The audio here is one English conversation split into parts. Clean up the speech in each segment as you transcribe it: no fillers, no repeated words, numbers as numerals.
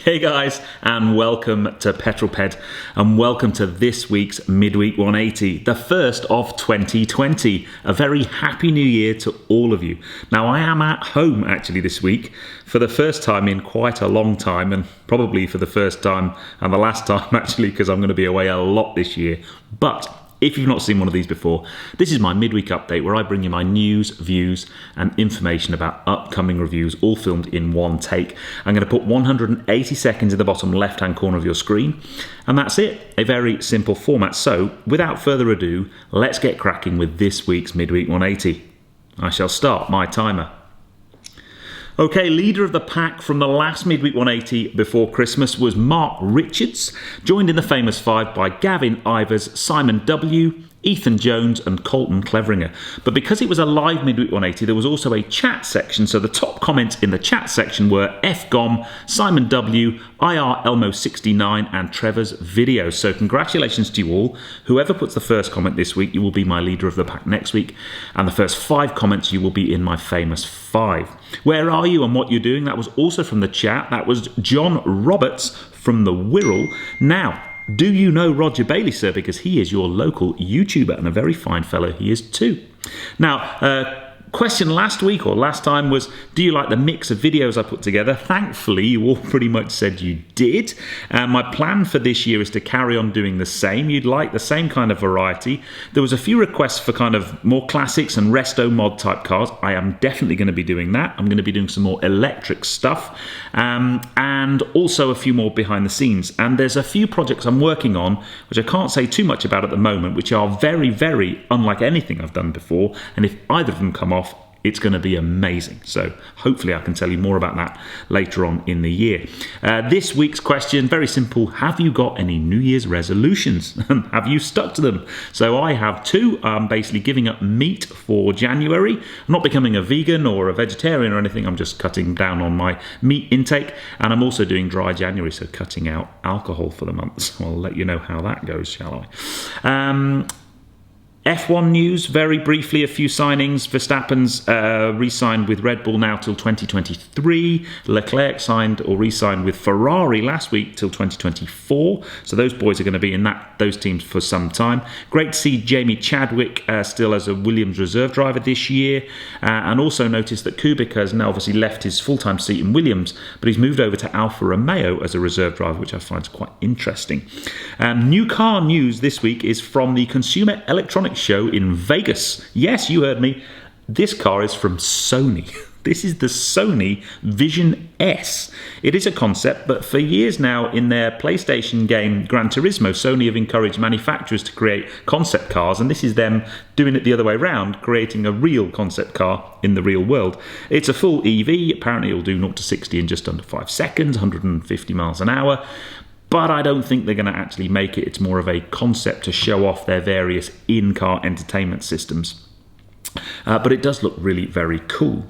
Hey guys, and welcome to Petrol and welcome to this week's Midweek 180, the first of 2020. A very happy new year to all of you. Now, I am at home actually this week for the first time in quite a long time, and probably for the first time and the last time actually, because I'm going to be away a lot this year. But if you've not seen one of these before, this is my midweek update where I bring you my news, views, and information about upcoming reviews, all filmed in one take. I'm going to put 180 seconds in the bottom left-hand corner of your screen, and that's it. A very simple format. So, without further ado, let's get cracking with this week's Midweek 180. I shall start my timer. Okay, leader of the pack from the last Midweek 180 before Christmas was Mark Richards, joined in the famous five by Gavin Ivers, Simon W., Ethan Jones and Colton Cleveringer. But because it was a live Midweek 180, there was also a chat section, so the top comments in the chat section were FGOM, Simon W, IR Elmo69 and Trevor's video. So congratulations to you all. Whoever puts the first comment this week, you will be my leader of the pack next week, and the first 5 comments you will be in my famous 5. Where are you and what you're doing? That was also from the chat. That was John Roberts from the Wirral. Now, do you know Roger Bailey, sir? Because he is your local YouTuber and a very fine fellow he is too. Now, question last week or last time was, do you like the mix of videos I put together? Thankfully, you all pretty much said you did. My plan for this year is to carry on doing the same. You'd like the same kind of variety. There was a few requests for kind of more classics and resto mod type cars. I am definitely going to be doing that. I'm going to be doing some more electric stuff and also a few more behind the scenes. And there's a few projects I'm working on, which I can't say too much about at the moment, which are very, very unlike anything I've done before. And if either of them come off, it's going to be amazing. So hopefully I can tell you more about that later on in the year. This week's question, very simple. Have you got any New Year's resolutions? Have you stuck to them? So I have 2. I'm basically giving up meat for January. I'm not becoming a vegan or a vegetarian or anything. I'm just cutting down on my meat intake. And I'm also doing dry January, so cutting out alcohol for the month. So I'll let you know how that goes, shall I? F1 news, very briefly, a few signings. Verstappen's re-signed with Red Bull now till 2023. Leclerc signed or re-signed with Ferrari last week till 2024. So those boys are going to be in those teams for some time. Great to see Jamie Chadwick still as a Williams reserve driver this year. And also noticed that Kubica has now obviously left his full-time seat in Williams, but he's moved over to Alfa Romeo as a reserve driver, which I find quite interesting. New car news this week is from the Consumer Electronics Show in Vegas. Yes, you heard me. This car is from Sony. This is the Sony Vision S. It is a concept, but for years now in their PlayStation game Gran Turismo, Sony have encouraged manufacturers to create concept cars, and this is them doing it the other way around, creating a real concept car in the real world. It's a full EV. Apparently it'll do 0 to 60 in just under 5 seconds, 150 miles an hour. But I don't think they're going to actually make it. It's more of a concept to show off their various in-car entertainment systems. But it does look really very cool.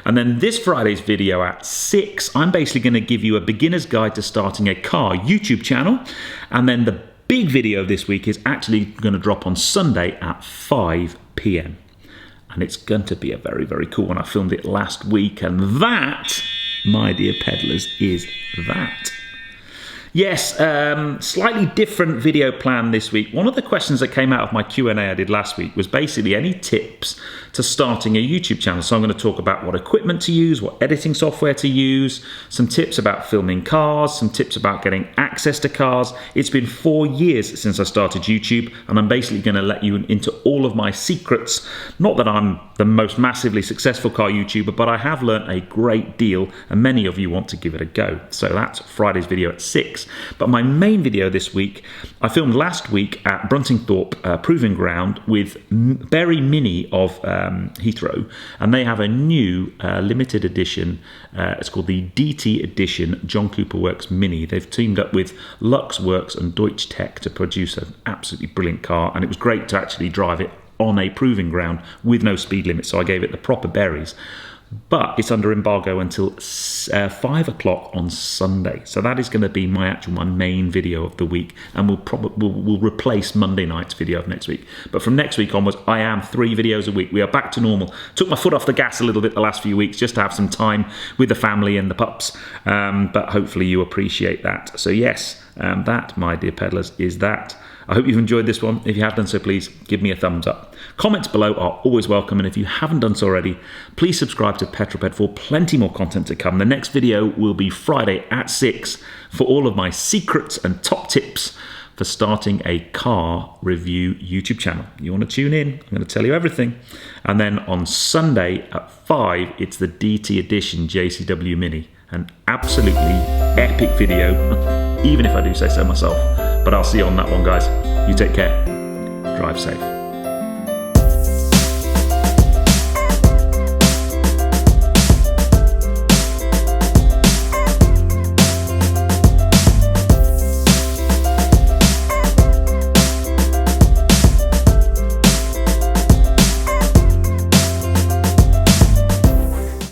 And then this Friday's video at 6, I'm basically going to give you a beginner's guide to starting a car YouTube channel. And then the big video this week is actually going to drop on Sunday at 5 p.m. And it's going to be a very, very cool one. I filmed it last week, and that, my dear peddlers, is that. Yes, slightly different video plan this week. One of the questions that came out of my Q&A I did last week was basically any tips to starting a YouTube channel. So I'm going to talk about what equipment to use, what editing software to use, some tips about filming cars, some tips about getting access to cars. It's been 4 years since I started YouTube, and I'm basically going to let you into all of my secrets. Not that I'm the most massively successful car YouTuber, but I have learnt a great deal, and many of you want to give it a go. So that's Friday's video at 6. But my main video this week, I filmed last week at Bruntingthorpe Proving Ground with Berry Mini of Heathrow, and they have a new limited edition. It's called the DT Edition John Cooper Works Mini. They've teamed up with Lux Works and Deutsche Tech to produce an absolutely brilliant car, and it was great to actually drive it on a proving ground with no speed limit, so I gave it the proper berries. but it's under embargo until 5 o'clock on Sunday. So that is going to be my main video of the week, and we'll replace Monday night's video of next week. But from next week onwards, I am 3 videos a week. We are back to normal. Took my foot off the gas a little bit the last few weeks just to have some time with the family and the pups, but hopefully you appreciate that. So yes, that, my dear peddlers, is that. I hope you've enjoyed this one. If you have done so, please give me a thumbs up. Comments below are always welcome, and if you haven't done so already, please subscribe to Petrol for plenty more content to come. The next video will be Friday at 6 for all of my secrets and top tips for starting a car review YouTube channel. You want to tune in? I'm going to tell you everything. And then on Sunday at 5, it's the DT Edition JCW Mini. An absolutely epic video, even if I do say so myself. But I'll see you on that one, guys. You take care. Drive safe.